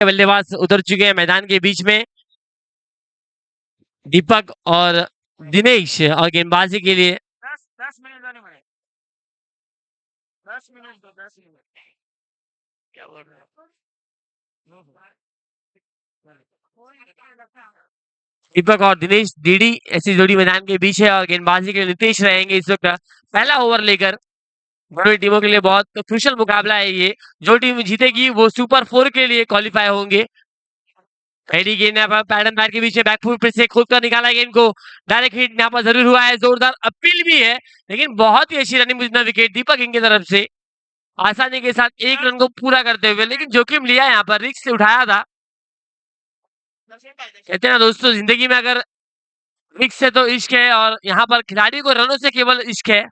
बल्लेबाज उतर चुके हैं मैदान के बीच में। दीपक और दिनेश और गेंदबाजी के लिए 10 मिनट जाने पड़े। 10 मिनट तो 10 मिनट क्या बोल रहे हो? दीपक और दिनेश डीडी ऐसी जोड़ी मैदान के बीच है और गेंदबाजी के लिए नीतीश रहेंगे इस वक्त पहला ओवर लेकर। दोनों टीमों के लिए बहुत क्रूशियल मुकाबला है ये। जो टीम जीतेगी वो सुपर 4 के लिए क्वालिफाई होंगे। पहली गेंद यहाँ पर पैडन बैट के पीछे बैकफुट पे से खुद कर निकाला गेंद को। डायरेक्ट हिट यहाँ पर जरूर हुआ है, जोरदार अपील भी है, लेकिन बहुत ही अच्छी रनिंग विकेट दीपक इनकी तरफ से आसानी के साथ एक रन को पूरा करते हुए, लेकिन जोखिम लिया यहाँ पर, रिस्क से उठाया था। कहते हैं ना दोस्तों, जिंदगी में अगर रिस्क से तो इश्क है, और यहाँ पर खिलाड़ी को रनों से केवल इश्क है।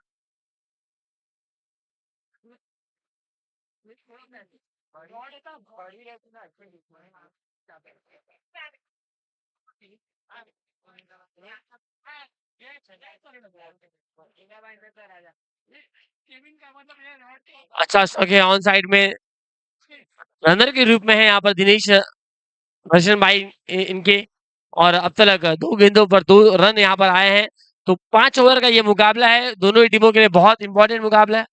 अच्छा ओके, ऑन साइड में रनर के रूप में है यहाँ पर दिनेश हर्षन भाई इनके, और अब तक 2 गेंदों पर 2 रन यहाँ पर आए हैं। तो 5 ओवर का ये मुकाबला है, दोनों ही टीमों के लिए बहुत इंपॉर्टेंट मुकाबला है।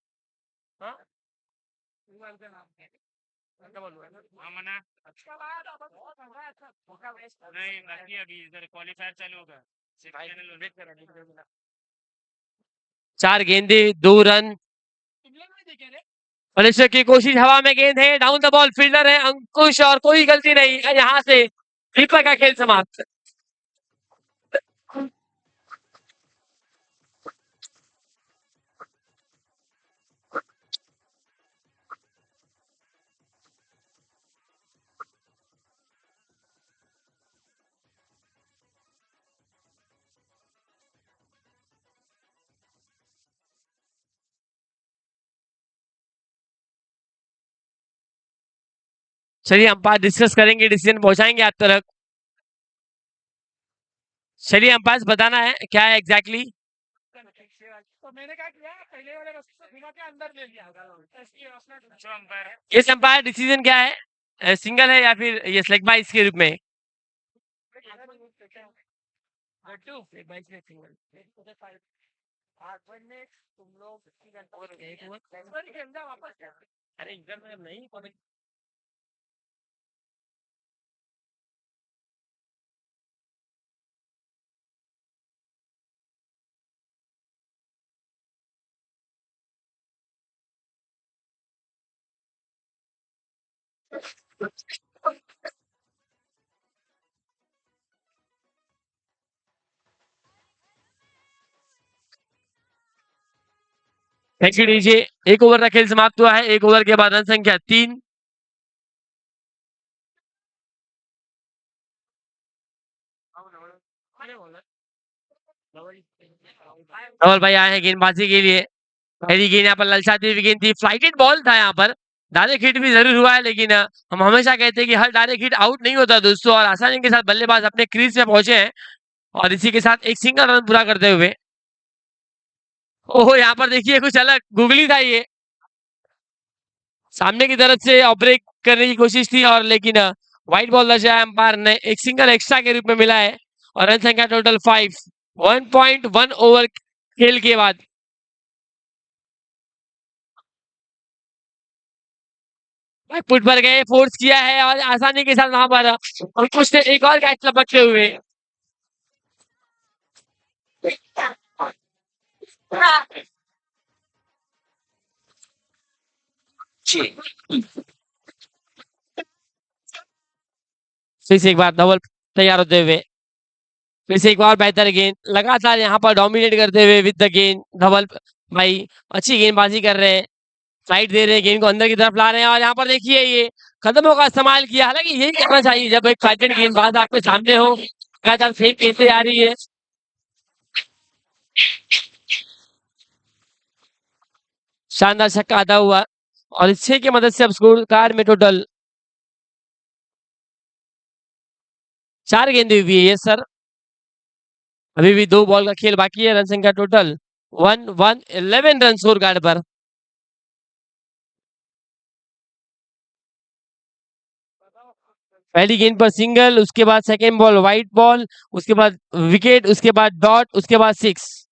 चार गेंदे 2 रन। मलेशिया की कोशिश, हवा में गेंद है, डाउन द बॉल, फील्डर है अंकुश और कोई गलती नहीं, यहाँ से दीपक का खेल समाप्त। चलिए अंपायर डिस्कस करेंगे, डिसीजन पहुंचाएंगे आप तक। चलिए अंपायर बताना है क्या है एग्जैक्टली। तो मैंने क्या किया, पहले वाले रास्ते से घुमा के अंदर ले लिया। इस अंपायर डिसीजन क्या है, सिंगल है या फिर ये स्लेग बाइस के रूप में? तुम लोग अरे इधर में नहीं थैंक यू डीजे। 1 ओवर का खेल समाप्त हुआ है। 1 ओवर के बाद रन संख्या 3। धवल भाई आए हैं गेंदबाजी के लिए। पहली गेंद यहाँ पर ललचाती हुई गेंद थी, फ्लाइटेड बॉल था यहाँ पर, डायरेक्ट हिट भी जरूर हुआ है, लेकिन हम हमेशा कहते हैं कि हर डायरेक्ट हिट आउट नहीं होता दोस्तों, और आसानी के साथ बल्लेबाज अपने क्रीज में पहुंचे हैं और इसी के साथ एक सिंगल रन पूरा करते हुए। ओहो, यहाँ पर देखिए कुछ अलग गुगली था ये, सामने की तरफ से ब्रेक करने की कोशिश थी, और लेकिन व्हाइट बॉल दर्शाया अंपायर ने, एक सिंगल एक्स्ट्रा के रूप में मिला है, और रन संख्या टोटल 5। 1.1 ओवर खेल के बाद पुट पर गए, फोर्स किया है और आसानी के साथ वहां पर अंकुश ने एक और कैच लपकते हुए। फिर से एक बार डबल तैयार होते हुए, फिर से एक बार बेहतर गेंद, लगातार यहाँ पर डोमिनेट करते हुए विद द गेंद धवल भाई अच्छी गेंदबाजी कर रहे हैं, फ्लाइट दे रहे हैं, गेंद को अंदर की तरफ ला रहे हैं, और यहाँ पर देखिए ये कदमों का इस्तेमाल किया। हालांकि यही करना चाहिए जब एक फ्लाइटेड गेंदबाज आपके सामने हो, लगातार फेंक कैसे आ रही है। शानदार छक्का आता हुआ, और इस 6 की मदद से अब स्कोर कार्ड में टोटल 4 गेंदें हुई है। ये सर अभी भी 2 बॉल का खेल बाकी है। रन संख्या टोटल 11 रन स्कोर कार्ड पर। पहली गेंद पर सिंगल, उसके बाद सेकेंड बॉल वाइट बॉल, उसके बाद विकेट, उसके बाद डॉट, उसके बाद सिक्स।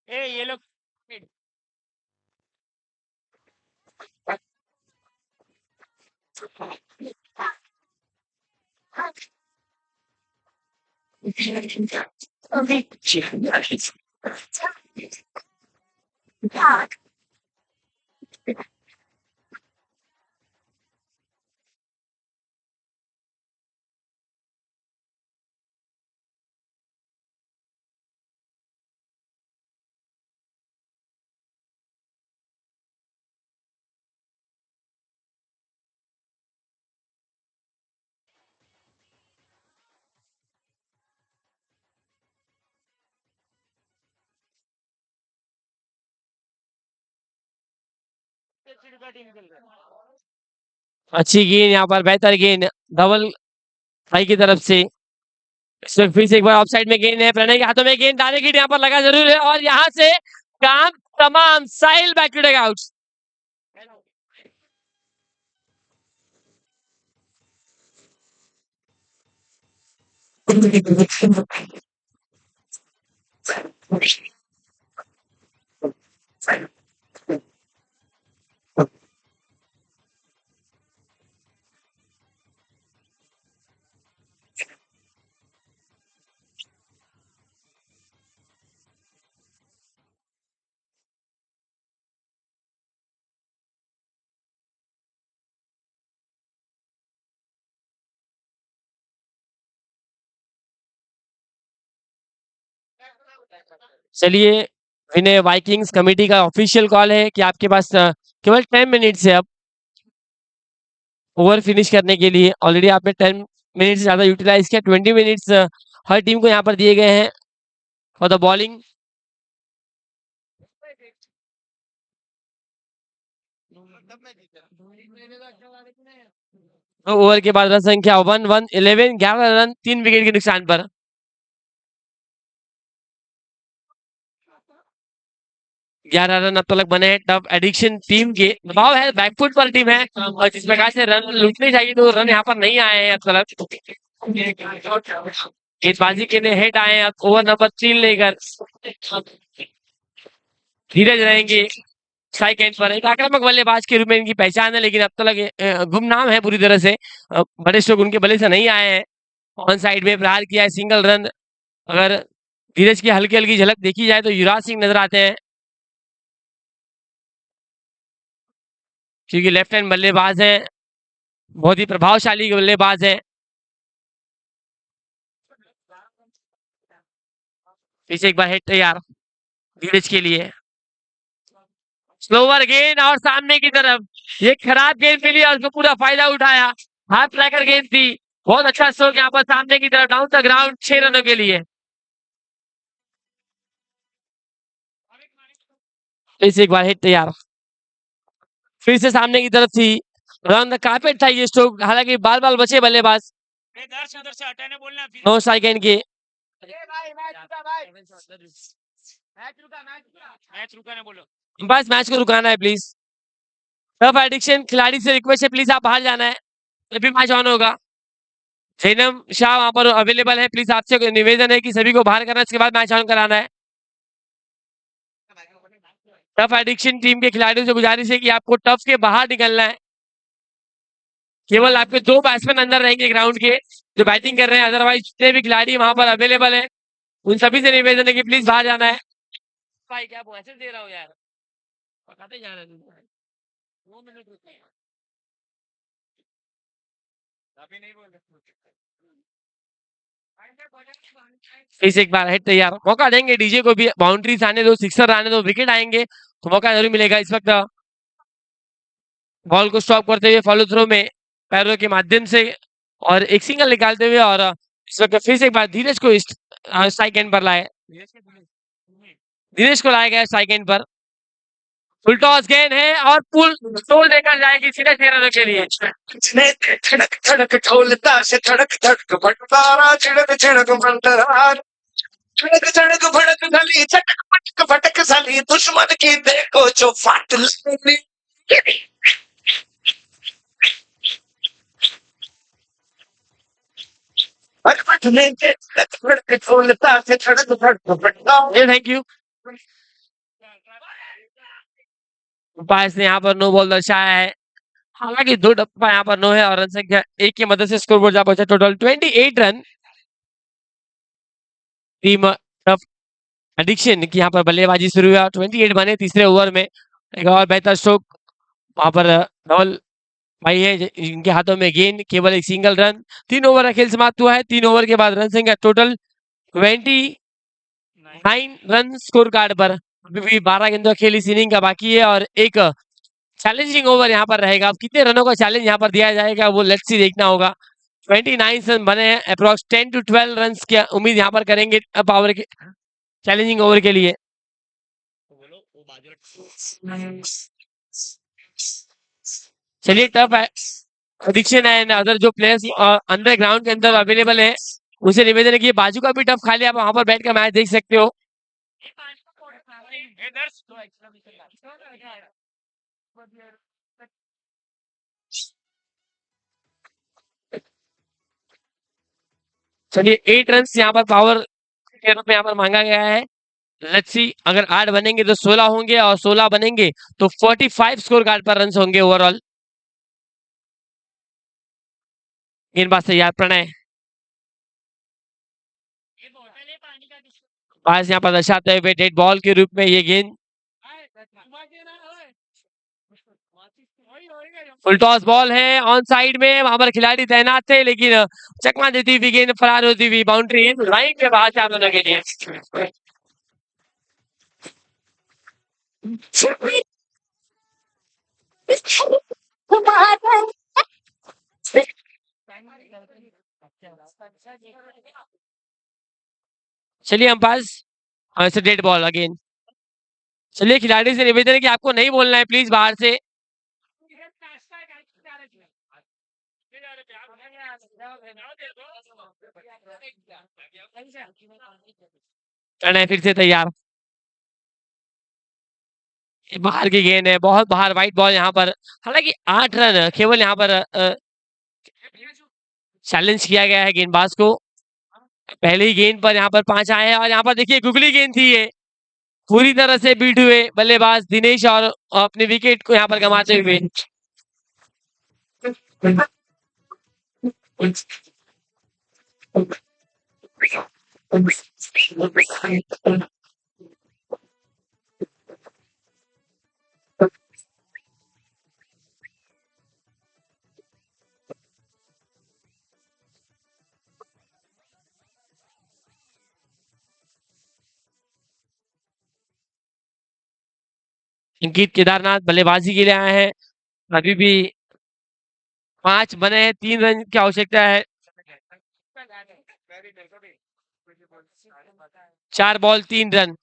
ये लोग अच्छी गेंद यहाँ पर, बेहतर गेंद धवल भाई की तरफ से। इस वक्त फिर से एक बार ऑफ साइड में गेंद है, प्रणय के हाथों में गेंद, दाने की यहाँ पर लगा जरूर है और यहाँ से काम तमाम। साहिल बैक टू डग आउट। चलिए, विनय वाइकिंग्स कमेटी का ऑफिशियल कॉल है कि आपके पास केवल 10 मिनट्स है अब ओवर फिनिश करने के लिए। ऑलरेडी आपने 10 मिनट से ज्यादा यूटिलाइज किया। 20 मिनट्स हर टीम को यहाँ पर दिए गए हैं फॉर द बॉलिंग। तो ओवर के बाद रन संख्या 1111, 11 रन 3 विकेट के नुकसान पर। ग्यारह रन अब तक बने हैं। टफ एडिक्शन टीम के दबाव है, बैकफुट पर टीम है और जिस प्रकार से रन लूटने चाहिए तो रन यहाँ पर नहीं आए हैं अब तक। गेंदबाजी के लिए हेड आए हैं अब ओवर नंबर 3 लेकर। धीरज रहेंगे स्ट्राइक एंड पर। एक आक्रामक बल्लेबाज के रूप में इनकी पहचान है, लेकिन अब तक गुमनाम है पूरी तरह से। बड़े स्ट्रोक उनके बल्ले से नहीं आए हैं। ऑन साइड में प्रहार किया है, सिंगल रन। अगर धीरज की हल्की हल्की झलक देखी जाए तो युवराज सिंह नजर आते हैं, क्योंकि लेफ्ट हैंड बल्लेबाज है, बहुत ही प्रभावशाली बल्लेबाज है। फिर से एक बार हिट तैयार धीरज के लिए। स्लोवर गेंद और सामने की तरफ, ये खराब गेंद मिली और उसको पूरा फायदा उठाया। हाथ ट्रैकर गेंद थी, बहुत अच्छा स्ट्रोक यहाँ पर सामने की तरफ डाउन द ग्राउंड 6 रनों के लिए। फिर से एक बार हिट तैयार, फिर से सामने की तरफ थी, रन द कारपेट था ये स्ट्रोक। हालांकि बाल बाल बचे बल्लेबाज। नो स्ट्राइक एंड के। बस मैच को रुकाना है प्लीज। टफ एडिक्शन खिलाड़ी से रिक्वेस्ट है, प्लीज आप बाहर जाना है तभी मैच ऑन होगा। जैनम शाह वहां पर अवेलेबल है, प्लीज आपसे निवेदन है कि सभी को बाहर करना, इसके बाद मैच ऑन कराना है। टफ एडिक्शन टीम के खिलाड़ियों से गुजारिश है कि आपको टफ के बाहर निकलना है। केवल आपके 2 बैट्समैन अंदर रहेंगे ग्राउंड के जो बैटिंग कर रहे हैं, अदरवाइज जितने भी खिलाड़ी वहां पर अवेलेबल है उन सभी से निवेदन है कि प्लीज बाहर जाना है। भाई क्या मैसेज दे रहा हूँ यार, पकाते जा रहे हैं। 2 मिनट रुकिए। अभी नहीं बोल रहे। फिर से एक बार हेड तैयार, मौका देंगे डीजे को भी, बाउंड्रीज आने दो, सिक्सर आने दो, विकेट आएंगे तो मौका जरूर मिलेगा। इस वक्त बॉल को स्टॉप करते हुए फॉलो थ्रो में पैरों के माध्यम से और एक सिंगल निकालते हुए, और इस वक्त फिर से एक बार धीरज को स्ट्राइक एंड पर लाए। धीरज को लाया गया स्ट्राइक एंड पर। फुल टॉस गेंद है और पुल तोड़ देकर जाएगी सीधे 6 रनों के लिए। धड़क धड़क ढोलता से धड़क धड़क भटकारा, छिड़क छिड़क मंडरार, छिड़क छिड़क भड़क गली, चटक पटक भटक साली, दुश्मन की देखो जो फाट लगी। Thank you. अंपायर ने यहाँ पर नो बॉल दर्शाया है। हालांकि 2 डप्पा यहाँ पर नो है और रन संख्या 1 की मदद से स्कोर बोर्ड जा पहुंचा। Total 28 run. Team tough addiction की यहाँ पर बल्लेबाजी शुरू हुआ। 28 बने तीसरे ओवर में। एक और बेहतर स्ट्रोक वहां पर राहुल भाई है जिनके हाथों में गेंद, केवल एक सिंगल रन। 3 ओवर का खेल समाप्त हुआ है। 3 ओवर के बाद रन संख्या टोटल 29 रन स्कोर कार्ड पर। अभी भी 12 गेंदों का खेल इस इनिंग का बाकी है और एक चैलेंजिंग ओवर यहाँ पर रहेगा। अब कितने रनों का चैलेंज यहाँ पर दिया जाएगा वो लेट्स सी देखना होगा। 29 रन बने हैं। अप्रॉक्स 10 to 12 रन की उम्मीद यहाँ पर करेंगे पावर के चैलेंजिंग ओवर के लिए। चलिए टफ एडिक्शन है अदर जो प्लेयर्स अंडर ग्राउंड के अंदर अवेलेबल है उनसे निवेदन है कि बाजू का भी टफ खाली आप वहां पर बैठ कर मैच देख सकते हो। चलिए 8 रन यहाँ पर पावर के रूप में यहाँ पर मांगा गया है। लेट्स सी अगर 8 बनेंगे तो 16 होंगे और 16 बनेंगे तो 45 स्कोर कार्ड पर रन होंगे ओवरऑल। गेंदबाज तैयार प्रणय। पास यहाँ पर दर्शाते हुए डेड बॉल के रूप में ये गेंद। फुल टॉस बॉल है ऑन साइड में। वहां पर खिलाड़ी तैनात थे लेकिन चकमा देती हुई गेंद फरार होती हुई बाउंड्री लाइन के बाहर 4 रनों के लिए। चलिए अंपायर डेड बॉल अगेन। चलिए खिलाड़ी से निवेदन है कि आपको नहीं बोलना है प्लीज बाहर से। प्रणय फिर से तैयार। बाहर की गेंद है बहुत बाहर वाइट बॉल यहाँ पर। हालांकि 8 रन केवल यहाँ पर चैलेंज किया गया है गेंदबाज को। पहली गेंद पर यहाँ पर 5 आए हैं और यहाँ पर देखिए गुगली गेंद थी ये। पूरी तरह से बीट हुए बल्लेबाज दिनेश और अपने विकेट को यहाँ पर गंवाते हुए। अंकित केदारनाथ बल्लेबाजी के लिए आए हैं। अभी भी 5 बने हैं। 3 रन की आवश्यकता है। 4 बॉल 3 रन।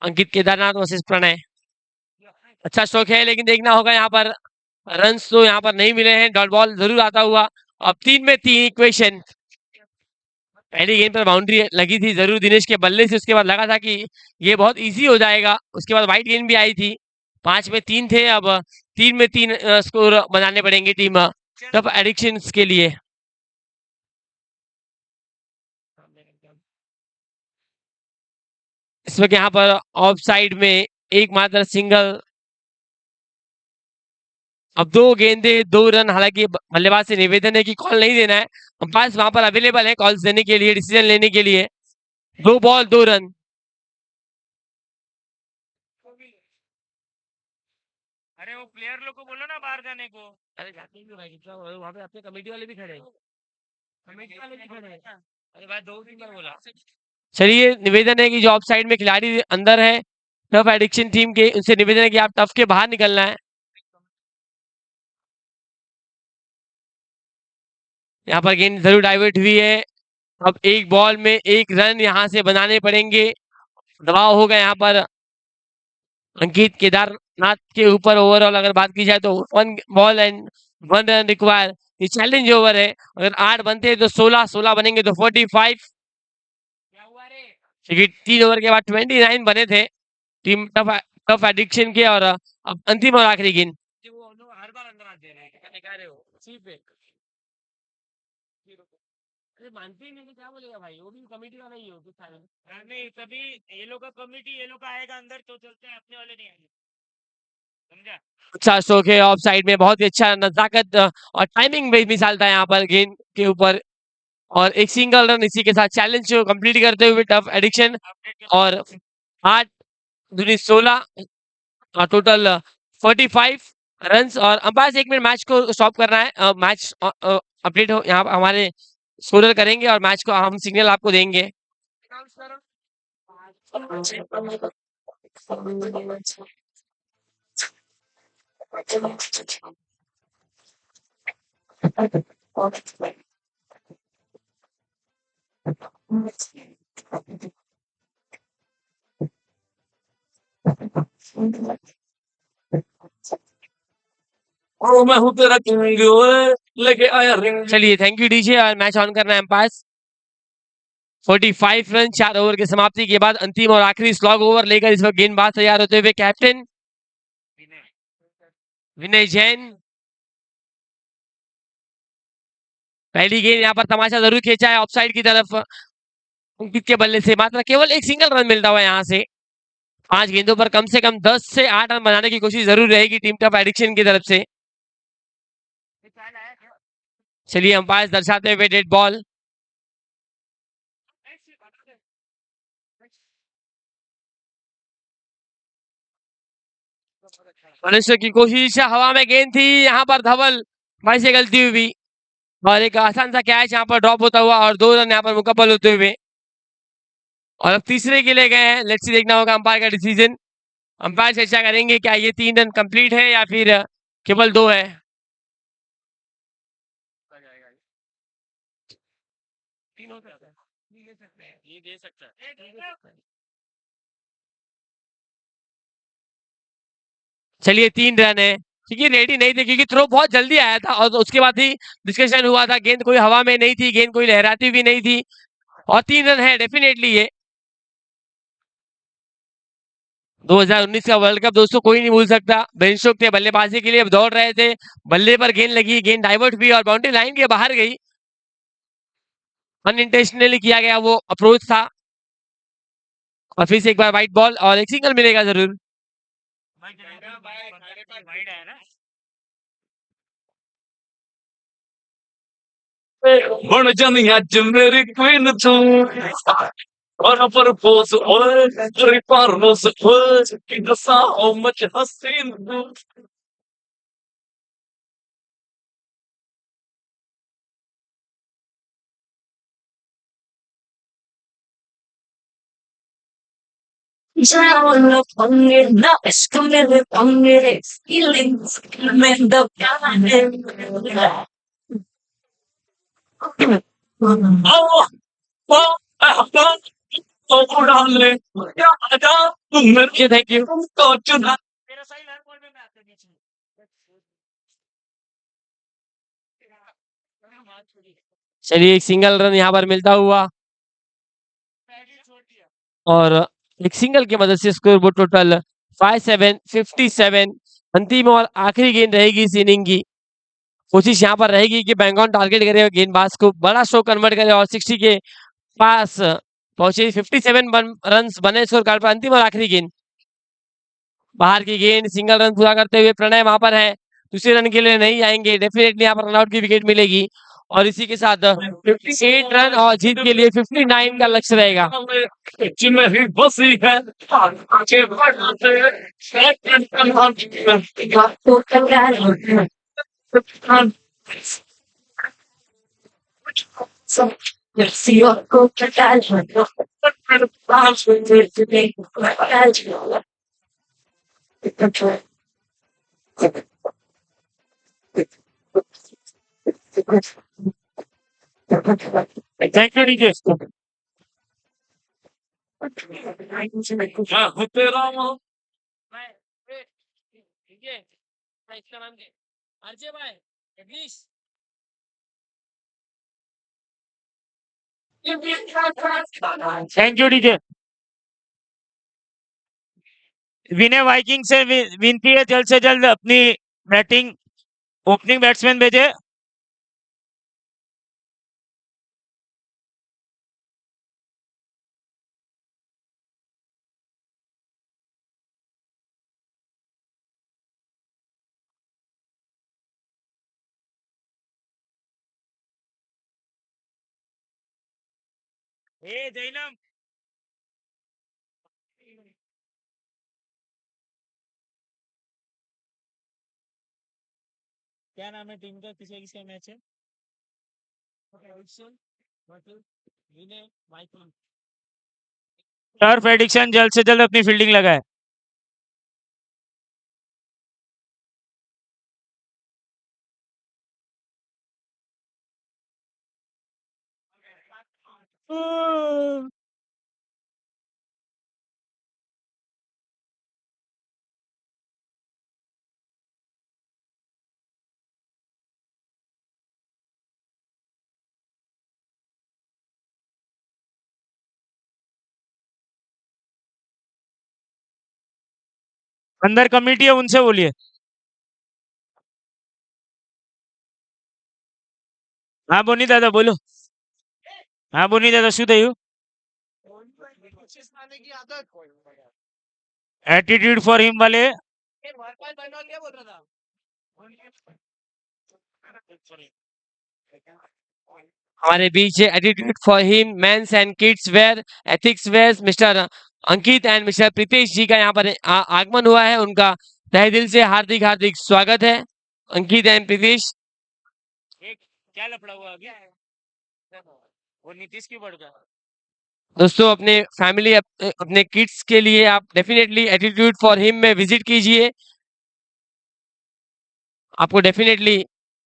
अंकित केदारनाथ वर्सेस प्रणय। अच्छा स्ट्रोक है लेकिन देखना होगा यहाँ पर रन्स तो यहाँ पर नहीं मिले हैं। डॉट बॉल जरूर आता हुआ। अब 3 में 3 इक्वेशन। पहली गेंद पर बाउंड्री लगी थी जरूर दिनेश के बल्ले से। उसके बाद लगा था कि ये बहुत इजी हो जाएगा। उसके बाद वाइट गेंद भी आई थी। 5 में 3 थे। अब 3 में 3 स्कोर बनाने पड़ेंगे टीम टफ एडिक्शन के लिए। इस वक्त यहाँ पर ऑफ साइड में एकमात्र सिंगल। अब 2 गेंदे 2 रन। हालांकि बल्लेबाज से निवेदन है कि कॉल नहीं देना है। अंपायर वहां पर अवेलेबल है कॉल्स देने के लिए डिसीजन लेने के लिए। 2 बॉल 2 रन। अरे वो प्लेयर लोग को बोलो ना बाहर जाने को। अरे जाते ही भाई वहां पे अपने कमेटी वाले भी खड़े हैं। कमेटी वाले भी खड़े हैं। अरे भाई 2-3 बार बोला। चलिए निवेदन है कि जो ऑफ साइड में खिलाड़ी अंदर है टफ एडिक्शन टीम के उनसे निवेदन है कि आप टफ के बाहर निकलना है। यहाँ पर गेंद जरूर डाइवर्ट हुई है। अब 1 बॉल में 1 रन यहाँ से बनाने पड़ेंगे। दबाव होगा यहाँ पर अंकित केदारनाथ के ऊपर। ओवरऑल अगर बात की जाए तो 1 बॉल एंड 1 रन रिक्वायर। ये चैलेंज ओवर है। अगर 8 बनते हैं तो 16 बनेंगे तो 45। क्योंकि 3 ओवर के बाद 29 बने थे टीम टफ एडिक्शन के। और अब अंतिम और आखिरी गेंद। हर बार अंदर आते हैं क्या दिखा रहे हो सी पे? अरे मानते ही नहीं तो क्या बोलेगा भाई, वो भी कमेटी वाला ही हो कुछ सारे। नहीं तभी ये लोग का कमिटी ये लोग का आएगा अंदर तो चलते हैं, अपने वाले नहीं आएंगे, समझा? अच्छा स्ट्रोक है ऑफ साइड में, बहुत ही अच्छा नजाकत और टाइमिंग भी मिसाल था यहाँ पर गेंद के ऊपर, और एक सिंगल रन इसी के साथ चैलेंज को कंप्लीट करते हुए टफ एडिक्शन। अपडेट के और 8 दूनी 16 टोटल 45 रन्स। और अंपायर 1 मिनट मैच को स्टॉप करना है, मैच अपडेट हो यहाँ हमारे स्कोरर करेंगे और मैच को हम सिग्नल आपको देंगे। ओ मैं हूँ तेरा किंग ओए, लेके आया रिंग। चलिए थैंक यू डीजे, और मैच ऑन करना है एम्पायर। 45 रन 4 ओवर की समाप्ति के बाद अंतिम और आखिरी स्लॉग ओवर लेकर इस वक्त गेंदबाज तैयार होते हुए कैप्टन विनय जैन। पहली गेंद यहाँ पर तमाशा जरूर खींचा है ऑफसाइड की तरफ, अंकित के बल्ले से मात्र केवल एक सिंगल रन मिलता हुआ यहाँ से। 5 गेंदों पर कम से कम 10 से 8 रन बनाने की कोशिश जरूर रहेगी टीम टफ एडिक्शन की तरफ से। चलिए अंपायर दर्शाते हुए डेड बॉल। मनुष्य की कोशिश, हवा में गेंद थी यहाँ पर, धवल भाई से गलती हुई और एक आसान सा कैच यहाँ पर ड्रॉप होता हुआ और 2 रन यहाँ पर मुकम्मल होते हुए। और अब तीसरे के लिए गए हैं, लेट्स सी देखना होगा अंपायर का डिसीजन। अंपायर चर्चा करेंगे क्या ये 3 रन कंप्लीट है या फिर केवल 2 है। ये दे सकता है। चलिए 3 रन है, क्योंकि रेडी नहीं थे, क्योंकि थ्रो बहुत जल्दी आया था और उसके बाद ही डिस्कशन हुआ था, गेंद कोई हवा में नहीं थी, गेंद कोई लहराती भी नहीं थी, और 3 रन है डेफिनेटली ये। 2019 का वर्ल्ड कप दोस्तों कोई नहीं भूल सकता। बेन स्टोक्स थे बल्लेबाजी के लिए, दौड़ रहे थे, बल्ले पर गेंद लगी, गेंद डाइवर्ट हुई और बाउंड्री लाइन के बाहर गई। अनइंटेंशनली किया गया वो अप्रोच था। और फिर से एक बार वाइट बॉल और एक सिंगल मिलेगा जरूर। वाइड है ना, बन जानी अज मेरी क्वीन तू और प्रपोज ओए तेरी परनोस ओए कि दसा हाउ मच हसीन तू। Giallo pongere, no, scommere pongere, feelings, mendo cane. आओ ओ आहा ओ उड़ाले या आजा तुम मेरे थैंक यू। तो चुना। मेरा सही हर बॉल में मैं आपके बीच में चलिए एक सिंगल रन यहाँ पर मिलता हुआ पहले छोड़ दिया। और एक सिंगल की मदद से स्कोर बोर्ड टोटल 57 अंतिम और आखिरी गेंद रहेगी इस इनिंग की। कोशिश यहाँ पर रहेगी कि बैंगॉन टारगेट करे और गेंदबाज को बड़ा शो कन्वर्ट करे और 60 के पास पहुंचे। 57 रन बने स्कोर कार्ड पर। अंतिम और आखिरी गेंद, बाहर की गेंद, सिंगल रन पूरा करते हुए प्रणय वहां पर है, दूसरे रन के लिए नहीं आएंगे, डेफिनेटली यहाँ पर रनआउट की विकेट मिलेगी और इसी के साथ 58 रन और जीत के लिए 59 का लक्ष्य रहेगा। मेरी बसी है आगे बढ़ते Yes, you're good to thank you DJ. मैं हूँ तेरा thank you DJ. Vinay Viking से विनती है जल्द से जल्द अपनी बैटिंग ओपनिंग बैट्समैन भेजे। ए जैनम, क्या नाम है टीम का, किसका किसका मैच है? टर्फ एडिक्शन जल्द से जल्द अपनी फील्डिंग लगाए। अंदर कमेटी है, उनसे बोलिए। हाँ बोनी दादा बोलो। हाँ बोनी दादा शू थયું? एटीट्यूड फॉर हिम वाले हमारे बीच attitude for him men's and kids wear ethics wear mister Ankit and mister Pritesh ji का यहाँ पर आगमन हुआ है। उनका तहे दिल से हार्दिक हार्दिक स्वागत है अंकित एंड प्रीतेश। क्या लफड़ा हुआ अभी? वो नीतीश की बढ़ गया। दोस्तों अपने फैमिली अपने किड्स के लिए आप डेफिनेटली एटीट्यूड फॉर हिम में विजिट कीजिए। आपको definitely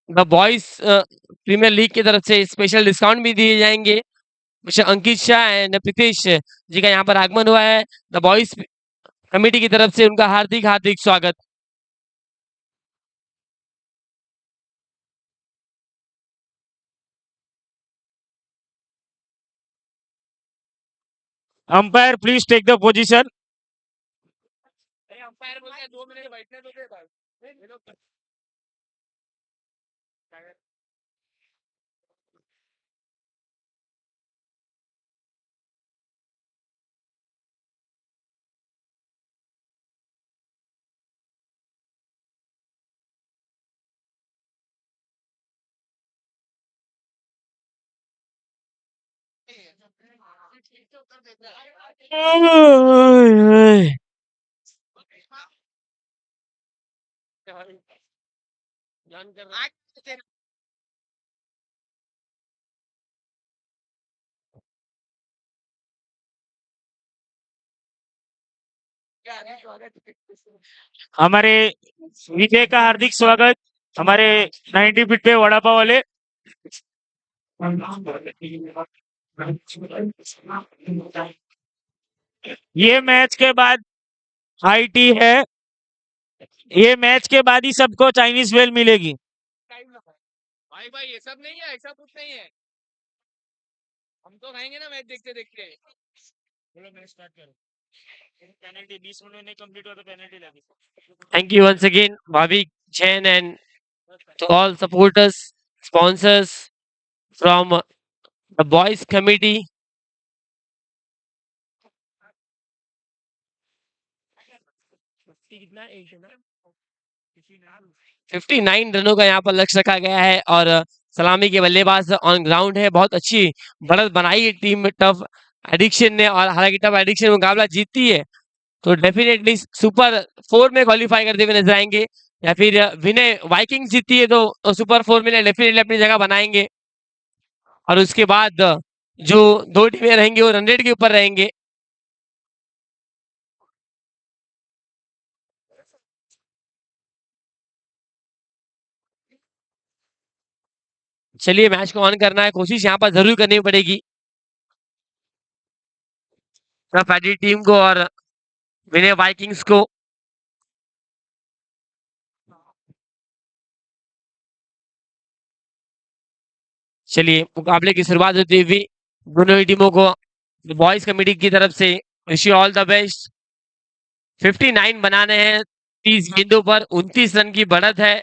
the boys premier league की तरफ से स्पेशल डिस्काउंट भी दिए जाएंगे। मिस्टर अंकित शाह एंड प्रीतेश जी का यहाँ पर आगमन हुआ है। द बॉयज कमेटी की तरफ से उनका हार्दिक हार्दिक स्वागत। Umpire please take the position. Umpire बोलते हैं 2 मिनट बैठने दो भाई। हमारे विजय का हार्दिक स्वागत। हमारे 90 फीट पे वड़ा पाव वाले। ये मैच के बाद हाई टी है। ये मैच के बाद ही सबको चाइनीज वेल मिलेगी। भाई भाई ये सब नहीं है, ऐसा कुछ नहीं है। हम तो खाएंगे ना मैच देखते देखते। चलो मैच स्टार्ट करो। पेनल्टी 20 मिनट नहीं कंप्लीट हुआ तो पेनल्टी लगी। Thank you once again, Bhavik Jain, and to all supporters, sponsors from the boys committee. 59 रनों का यहाँ पर लक्ष्य रखा गया है और सलामी के बल्लेबाज ऑन ग्राउंड है। बहुत अच्छी बढ़त बनाई है टीम में टफ एडिक्शन ने, और हालांकि टफ एडिक्शन मुकाबला जीतती है तो डेफिनेटली सुपर 4 में क्वालिफाई करते हुए नजर आएंगे, या फिर विनय वाइकिंग्स जीतती है तो सुपर 4 में डेफिनेटली अपनी जगह बनाएंगे। और उसके बाद जो 2 टीमें रहेंगी वो रन रेट के ऊपर रहेंगे। चलिए मैच को ऑन करना है, कोशिश यहाँ पर जरूर करनी पड़ेगी पैडी टीम को और विनय वाइकिंग्स को। चलिए मुकाबले की शुरुआत होती हुई दोनों ही टीमों को बॉयज कमेटी की तरफ से wish you all the best. 59 बनाने हैं 30 गेंदों पर, 29 रन की बढ़त है।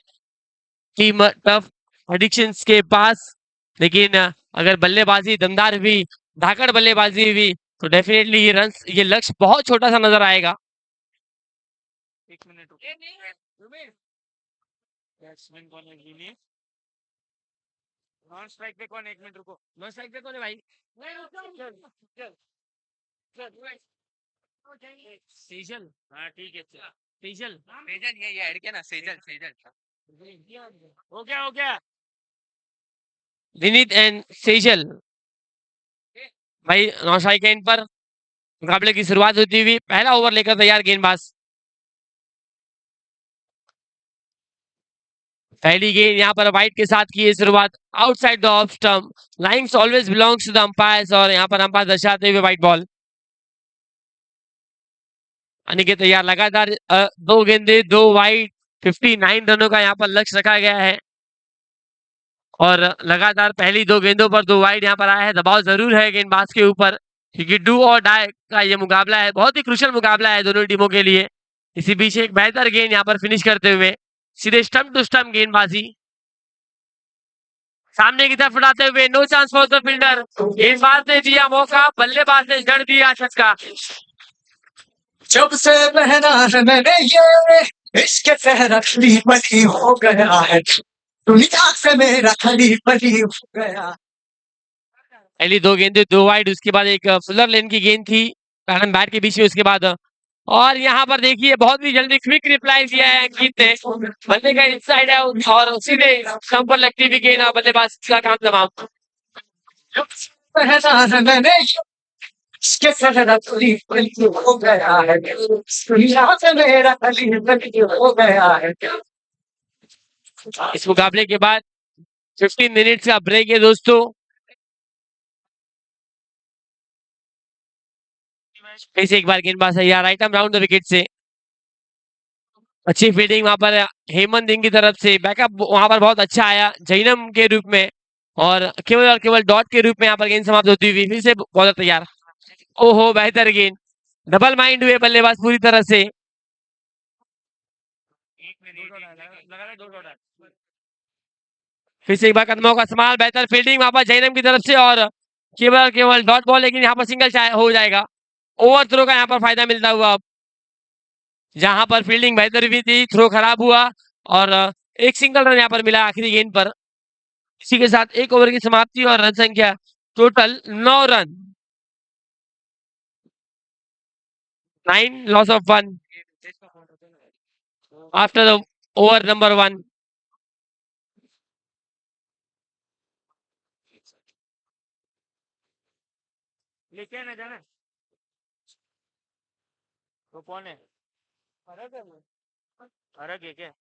टीम टफ एडिक्शंस के पास, लेकिन अगर बल्लेबाजी दमदार हुई, धाकड़ बल्लेबाजी हुई, तो डेफिनेटली ये रन, ये लक्ष्य बहुत छोटा सा नजर आएगा। 1 मिनट बैट्समैन कौन है? नॉन स्ट्राइक पे कौन है? 1 मिनट रुको। नॉन स्ट्राइक पे कौन है भाई? सेजल। हाँ ठीक है, चल। सेजल। सेजल ये ऐड किया ना, सेजल सेजल। हो गया। विनीत एंड सेजल भाई नॉन स्ट्राइक एंड पर मुकाबले की शुरुआत होती हुई, पहला ओवर लेकर तैयार गेंदबाज। पहली गेंद यहाँ पर वाइट के साथ की है शुरुआत, outside the off stump, lines always belongs to the umpires, और यहाँ पर अंपायर दर्शाते हुए वाइट बॉल। अनिकेत तैयार, लगातार 2 गेंदे 2 वाइड, 59 रनों का यहाँ पर लक्ष्य रखा गया है, और लगातार पहली 2 गेंदों पर 2 वाइड यहाँ पर आया है। दबाव जरूर है गेंदबाज के ऊपर, क्योंकि डू और डाई का ये मुकाबला है, बहुत ही क्रुशियल मुकाबला है दोनों टीमों के लिए। इसी बीच एक बेहतर गेंद यहाँ पर फिनिश करते हुए, सीधे स्टंप टू स्टंप गेंदबाजी, सामने की तरफ उड़ाते हुए, no chance for the fielder. गेंदबाज ने दिया मौका, बल्लेबाज ने जड़ दिया छक्का। जब से पहना है मैंने ये इश्क सहरा खली बली हो गया है, दुनिया से मेरा खली बली हो गया। पहली 2 गेंदें 2 वाइड, उसके बाद एक फुलर लेन की गेंद थी पैरन बैट के बीच में, उसके बाद और यहाँ पर देखिए बहुत ही जल्दी क्विक रिप्लाई दिया है अंकित ने, बल्ले का इनसाइड है और सीधे स्टंप पर लगती हुई गेंद, बल्लेबाज का काम तमाम। जब से पहना है मैंने ये इश्क सहरा खली बली हो गया है, दुनिया से मेरा खली बली हो गया है। इस मुकाबले के बाद 15 मिनट्स का ब्रेक है दोस्तों। फिर से एक बार गेंदबाज है यार, right arm round the wicket से, अच्छी फील्डिंग वहां पर हेमंत सिंह की तरफ से, बैकअप वहां पर बहुत अच्छा आया जैनम के रूप में, और केवल डॉट के रूप में यहाँ पर गेंद समाप्त होती हुई। फिर से बॉलर तैयार, ओहो बेहतर गेंद, डबल माइंड हुए बल्लेबाज पूरी तरह से। फिर से एक बार कदमों का इस्तेमाल, बेहतर फील्डिंग वहां पर जैनम की तरफ से, और केवल डॉट बॉल, लेकिन यहाँ पर सिंगल हो जाएगा। ओवर थ्रो का यहाँ पर फायदा मिलता हुआ, अब जहां पर फील्डिंग बेहतर हुई थी, थ्रो खराब हुआ, और एक सिंगल रन यहाँ पर मिला आखिरी गेंद पर। इसी के साथ 1 ओवर की समाप्ति और रन संख्या total 9 run, 9 loss of 1 after the over number 1। लेके ना जाना। वो कौन है? फर्क है क्या?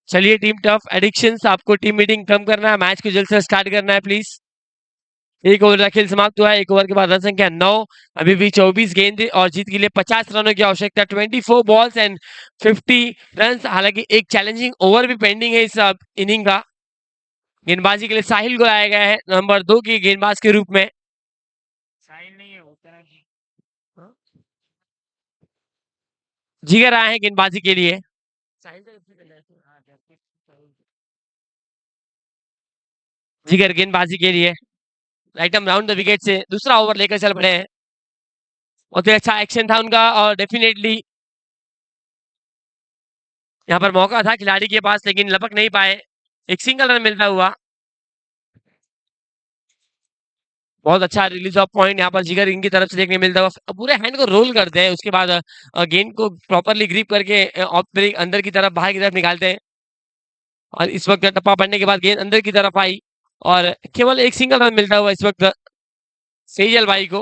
चलिए टीम टफ एडिक्शंस, आपको टीम मीटिंग कम करना है, मैच को जल्द से स्टार्ट करना है प्लीज। 1 ओवर का खेल समाप्त हुआ है, 1 ओवर के बाद रन संख्या 9, अभी भी 24 गेंद और जीत के लिए 50 रनों की आवश्यकता, 24 बॉल्स एंड 50 रन। हालांकि एक चैलेंजिंग ओवर भी पेंडिंग है इस इनिंग का। गेंदबाजी के लिए साहिल को लाया गया है नंबर 2 की गेंदबाज के रूप में। साहिल नहीं है, उत्तरा जी। जिगर आए हैं गेंदबाजी के लिए। जिगर गेंदबाजी के लिए right arm round the wicket से दूसरा ओवर लेकर चल पड़े हैं। बहुत ही अच्छा एक्शन था उनका, और डेफिनेटली यहाँ पर मौका था खिलाड़ी के पास, लेकिन लपक नहीं पाए, एक सिंगल रन मिलता हुआ। बहुत अच्छा रिलीज ऑफ पॉइंट यहाँ पर जिगर इनकी तरफ से देखने मिलता हुआ, पूरे हैंड को रोल करते हैं, उसके बाद गेंद को प्रॉपरली ग्रिप करके ऑफ ब्रेक अंदर की तरफ, बाहर की तरफ निकालते हैं, और इस वक्त टप्पा पड़ने के बाद गेंद अंदर की तरफ आई, और केवल एक सिंगल रन मिलता हुआ इस वक्त सेजल भाई को।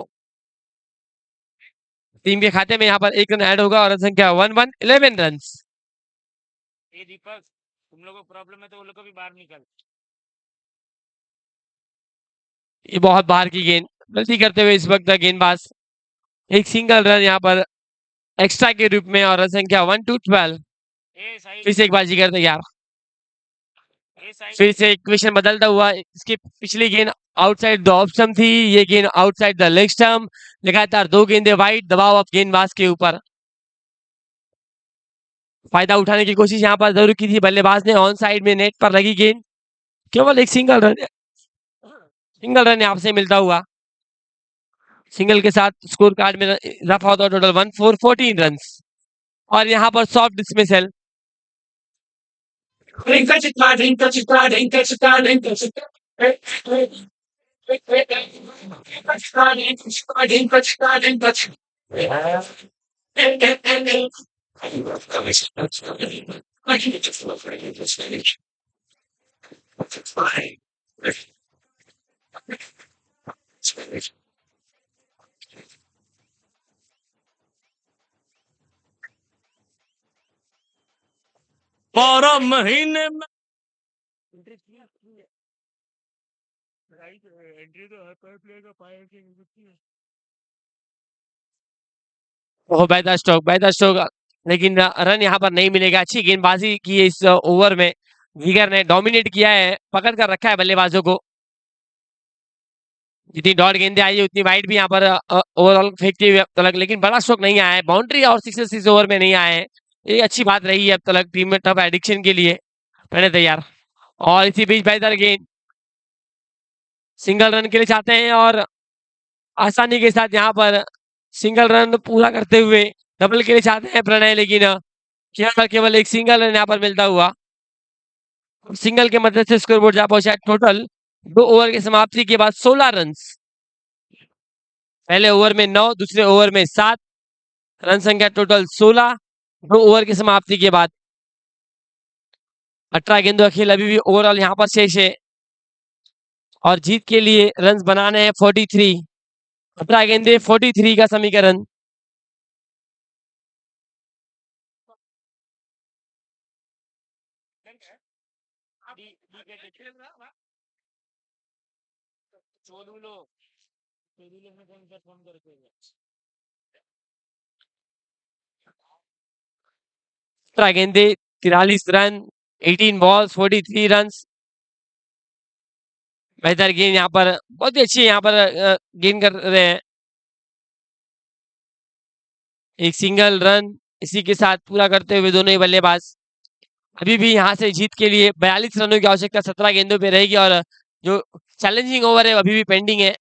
टीम के खाते में यहाँ पर 1 रन ऐड होगा, और रन संख्या 11 रन। ये दीपक, तुम लोगों को प्रॉब्लम है तो वो लोग को भी बाहर निकल। ये बहुत बाहर की गेंद, गलती करते हुए इस वक्त गेंदबाज, एक सिंगल रन यहाँ पर एक्स्ट्रा के रूप में, और रन संख्या 1-12। फिर से एक बार जिगर तैयार, फिर से इक्वेशन बदलता हुआ, इसकी पिछली गेंद आउटसाइड द ऑफ स्टंप थी, ये गेंद आउटसाइड द लेग स्टंप। लगातार 2 गेंदें वाइड, दबाव अब गेंदबाज के ऊपर। फायदा उठाने की कोशिश यहाँ पर जरूर की थी बल्लेबाज ने, ऑन साइड में नेट पर लगी गेंद, केवल एक सिंगल रन यहाँ से मिलता हुआ। सिंगल के साथ स्कोर कार्ड में रफा होता टोटल 1 4 14 रन। और यहाँ पर सॉफ्ट डिसमिसल। बारह महीने में बहुत बेहतर स्ट्रोक, लेकिन रन यहाँ पर नहीं मिलेगा। अच्छी गेंदबाजी की है इस ओवर में, जिगर ने डोमिनेट किया है, पकड़ कर रखा है बल्लेबाजों को। जितनी डॉट गेंदें आई है उतनी वाइड भी यहाँ पर ओवरऑल फेंकती हुई अब तक, लेकिन बड़ा स्ट्रोक नहीं आया है। बाउंड्री और सिक्सेस इस ओवर में नहीं आए हैं, ये अच्छी बात रही है अब तक टीम में टफ एडिक्शन के लिए। पहले तैयार, और इसी बीच बेहतर गेंद, सिंगल रन के लिए चाहते हैं और आसानी के साथ यहाँ पर सिंगल रन पूरा करते हुए डबल के लिए चाहते हैं प्रणय, लेकिन केवल एक सिंगल रन यहाँ पर मिलता हुआ। सिंगल के मदद से स्कोरबोर्ड जा पहुंचा टोटल 2 ओवर की समाप्ति के बाद 16 रन। पहले ओवर में 9, दूसरे ओवर में 7, रन संख्या टोटल 16 2 ओवर की समाप्ति के बाद। 18 गेंदों का खेल अभी भी ओवरऑल यहाँ पर शेष है, और जीत के लिए रन बनाने हैं 43। 18 गेंदे 43 का समीकरण। गेंदे 43 रन, 18 बॉल्स 43 रन। बेहतर गेंद यहाँ पर, बहुत ही अच्छी यहाँ पर गेंद कर रहे हैं। एक सिंगल रन इसी के साथ पूरा करते हुए दोनों ही बल्लेबाज। अभी भी यहाँ से जीत के लिए 42 रनों की आवश्यकता 17 गेंदों पे रहेगी, और जो चैलेंजिंग ओवर है अभी भी पेंडिंग है।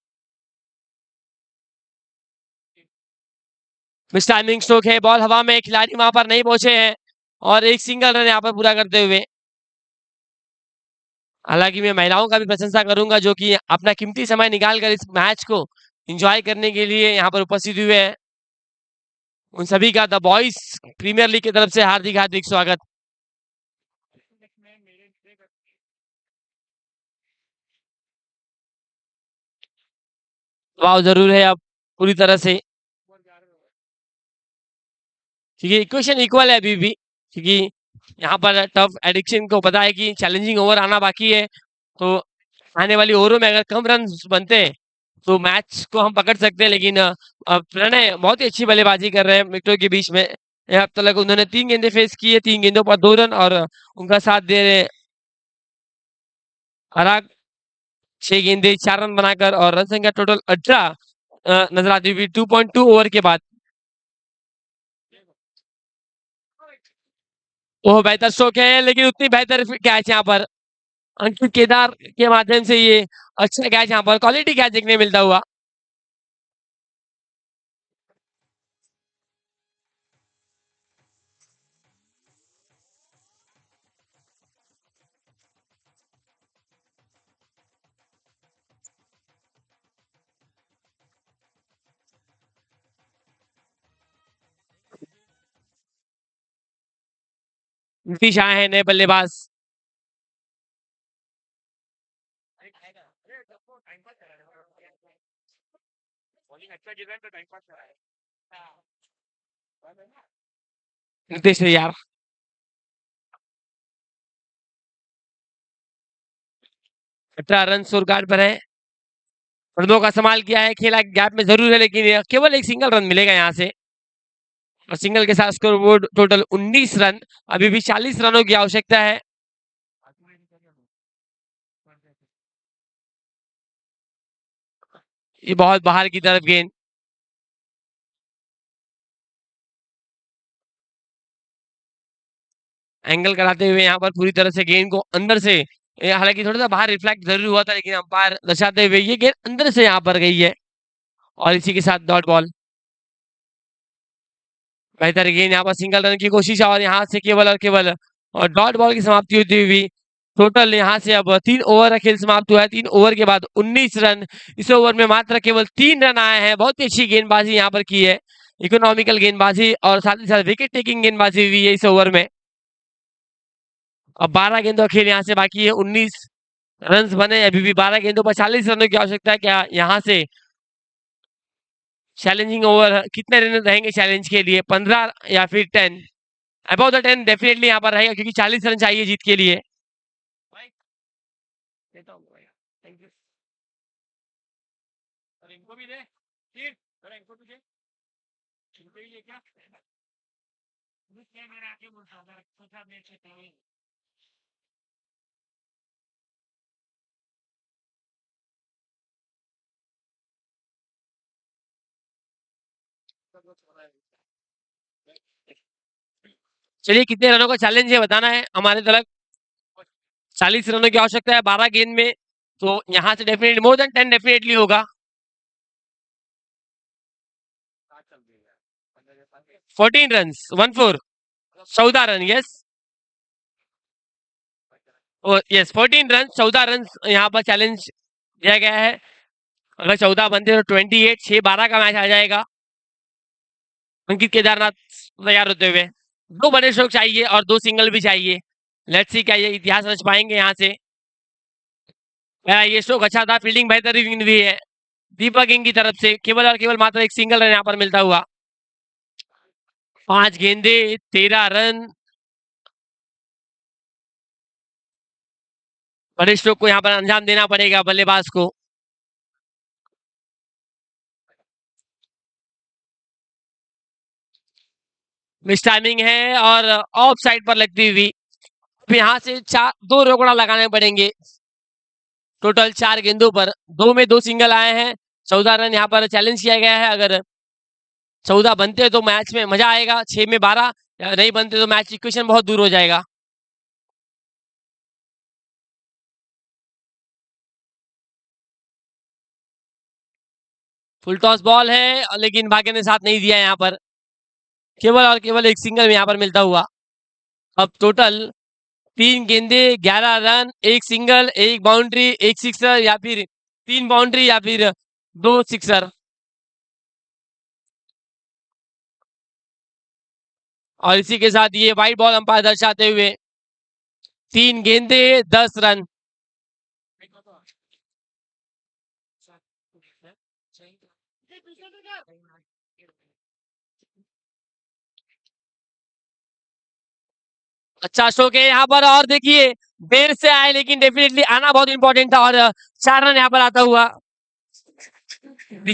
मिस टाइमिंग स्ट्रोक है, बॉल हवा में, खिलाड़ी वहां पर नहीं पहुंचे हैं, और एक सिंगल रन यहाँ पर पूरा करते हुए। हालांकि मैं महिलाओं का भी प्रशंसा करूंगा जो कि अपना कीमती समय निकालकर इस मैच को एंजॉय करने के लिए यहाँ पर उपस्थित हुए हैं। उन सभी का द बॉयज प्रीमियर लीग की तरफ से हार्दिक हार्दिक स्वागत। वाव जरूर है अब पूरी तरह से, क्योंकि इक्वेशन इक्वल है अभी भी, क्योंकि यहाँ पर टफ एडिक्शन को पता है कि चैलेंजिंग ओवर आना बाकी है, तो आने वाली ओवरों में अगर कम रन बनते हैं तो मैच को हम पकड़ सकते हैं। लेकिन प्रणय बहुत ही अच्छी बल्लेबाजी कर रहे हैं विकेटों के बीच में। अब तक उन्होंने 3 गेंदें फेस की है, 3 गेंदों पर 2 रन, और उनका साथ दे रहे हराग 6 गेंदे 4 रन बनाकर, और रन संख्या टोटल 18 नजर आती हुई 2.2 ओवर के बाद। वो बेहतर स्ट्रोक है, लेकिन उतनी बेहतर कैच यहाँ पर अंकित केदार के माध्यम से, ये अच्छा कैच यहाँ पर, क्वालिटी कैच देखने मिलता हुआ। नीतीश आए हैं नए बल्लेबाज। नीतीश यार 18 रन स्कोर कार्ड पर है, रनों का इस्तेमाल किया है, खेला गैप में जरूर है, लेकिन केवल एक सिंगल रन मिलेगा यहाँ से, और सिंगल के साथ स्कोर बोर्ड टोटल 19 रन। अभी भी 40 रनों की आवश्यकता है। ये बहुत बाहर की तरफ गेंद। एंगल कराते हुए यहाँ पर पूरी तरह से गेंद को अंदर से, हालांकि थोड़ा सा बाहर रिफ्लेक्ट जरूर हुआ था, लेकिन अंपायर दर्शाते हुए ये गेंद अंदर से यहाँ पर गई है और इसी के साथ डॉट बॉल। बेहतर गेंद, यहाँ पर सिंगल रन की कोशिश और यहाँ से केवल और केवल और डॉट बॉल की समाप्ति होती हुई टोटल यहाँ से अब 3 ओवर का खेल समाप्त हुआ है। 3 ओवर के बाद 19 रन। इस ओवर में मात्र केवल 3 रन आए हैं। बहुत ही अच्छी गेंदबाजी यहाँ पर की है, इकोनॉमिकल गेंदबाजी और साथ ही साथ विकेट टेकिंग गेंदबाजी हुई है इस ओवर में। अब 12 गेंदों का खेल यहाँ से बाकी है। 19 रन बने, अभी भी 12 गेंदों पर 40 रनों की आवश्यकता है। क्या यहाँ से चैलेंजिंग ओवर कितने रन रहेंगे चैलेंज के लिए, 15 या फिर 10? अबाउट द 10 डेफिनेटली यहाँ पर रहेगा, क्योंकि 40 रन चाहिए जीत के लिए। Thank you. इनको भी दे, फिर इनको भी दे, इनको ही ले क्या? मेरा आगे बोलता था, सोचा मैं चाहिए। चलिए, कितने रनों का चैलेंज है बताना है हमारे तरफ। 40 रनों की आवश्यकता है 12 गेंद में, तो यहाँ से डेफिनेटली मोर देन 10 डेफिनेटली होगा। 14 run, 14, 14 run, yes yes, 14 run, 14 run यहाँ पर चैलेंज दिया गया है। अगर 14 बनते तो 28, 6-12 का मैच आ जाएगा। अंकित केदारनाथ तैयार होते हुए, 2 बड़े स्ट्रोक चाहिए और 2 सिंगल भी चाहिए। लेट्स सी क्या ये इतिहास रच पाएंगे यहाँ से। ये स्ट्रोक अच्छा था, फील्डिंग बेहतरीन भी है दीपक इंग की तरफ से। केवल और केवल मात्र एक सिंगल रन यहाँ पर मिलता हुआ। 5 गेंदे, 13 रन। बड़े स्ट्रोक को यहाँ पर अंजाम देना पड़ेगा बल्लेबाज को। मिस टाइमिंग है और ऑफ साइड पर लगती हुई। यहाँ से 2 रोकड़ा लगाने पड़ेंगे। टोटल 4 गेंदों पर 2 में 2 सिंगल आए हैं। 14 रन यहाँ पर चैलेंज किया गया है। अगर 14 बनते तो मैच में मजा आएगा, 6 में 12 नहीं बनते तो मैच इक्वेशन बहुत दूर हो जाएगा। फुल टॉस बॉल है, लेकिन भाग्य ने साथ नहीं दिया यहाँ पर। केवल और केवल एक सिंगल यहाँ पर मिलता हुआ। अब टोटल 3 गेंदे, 11 रन, 1 सिंगल, 1 बाउंड्री, 1 सिक्सर, या फिर 3 बाउंड्री या फिर 2 सिक्सर। और इसी के साथ ये वाइट बॉल अंपायर दर्शाते हुए 3 गेंदे, 10 रन। अच्छा स्ट्रोक है यहाँ पर, और देखिए देर से आए लेकिन डेफिनेटली आना बहुत इंपॉर्टेंट था, और 4 रन यहाँ पर आता हुआ।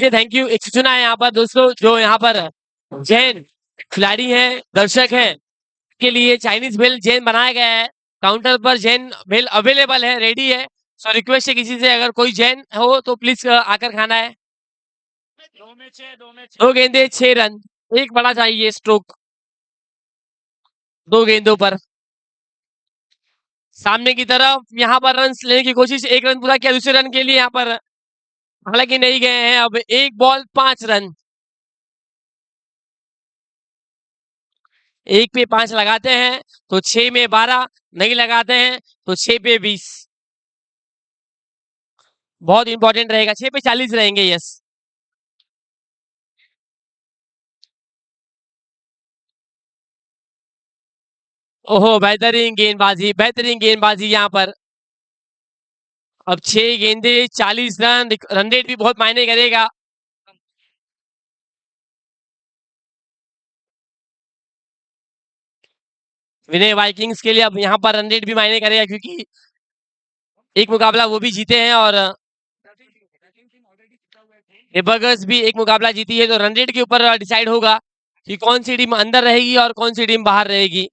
Thank you. एक सूचना है यहाँ पर दोस्तों, जो यहाँ पर जैन खिलाड़ी हैं, दर्शक हैं, के लिए चाइनीज भेल जैन बनाया गया है। काउंटर पर जैन भेल अवेलेबल है, रेडी है। सो रिक्वेस्ट है किसी से, अगर कोई जैन हो तो प्लीज आकर खाना है। 2 गेंदे, 6 रन, एक बड़ा चाहिए स्ट्रोक 2 गेंदों पर। सामने की तरफ यहाँ पर रन लेने की कोशिश, 1 रन पूरा किया दूसरे रन के लिए यहाँ पर, हालांकि नहीं गए हैं। अब 1 बॉल 5 रन, 1 पे 5 लगाते हैं तो 6 में 12, नहीं लगाते हैं तो 6 पे 20। बहुत इंपॉर्टेंट रहेगा, 6 पे 40 रहेंगे, यस। ओहो, बेहतरीन गेंदबाजी, बेहतरीन गेंदबाजी यहाँ पर। अब 6 गेंदे, 40 रन, रन रेट भी बहुत मायने करेगा। विनय वाइकिंग्स के लिए अब यहाँ पर रन रेट भी मायने करेगा, क्योंकि एक मुकाबला वो भी जीते हैं और बर्गर्स भी एक मुकाबला जीती है। तो रन रेट के ऊपर डिसाइड होगा कि कौन सी टीम अंदर रहेगी और कौन सी टीम बाहर रहेगी।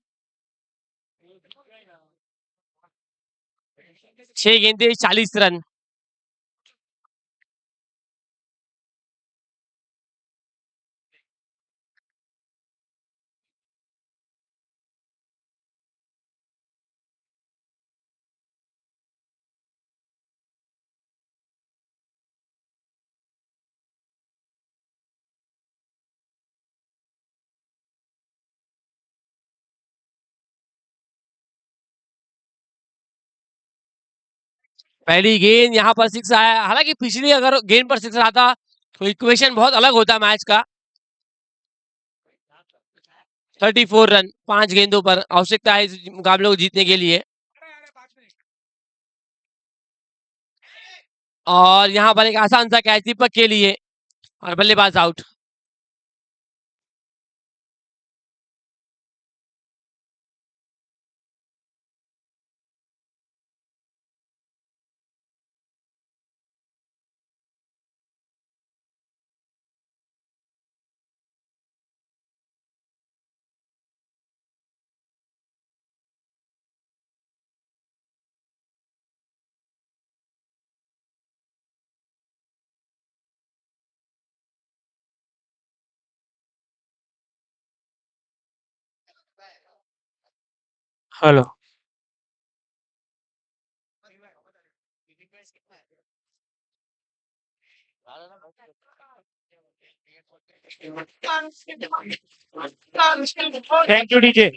6 गेंदे, 40 रन। पहली गेंद यहाँ पर सिक्स आया, हालांकि पिछली अगर गेंद पर सिक्स आता तो इक्वेशन बहुत अलग होता मैच का। 34 रन 5 गेंदों पर आवश्यकता है इस मुकाबले को जीतने के लिए। और यहाँ पर एक आसान सा कैच दीपक के लिए और बल्लेबाज out. Hello. Thank you DJ.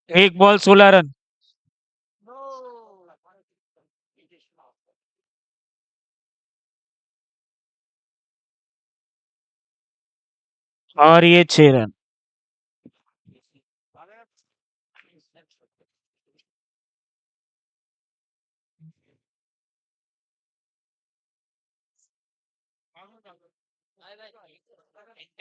एक बॉल 16 रन। और ये 6 रन।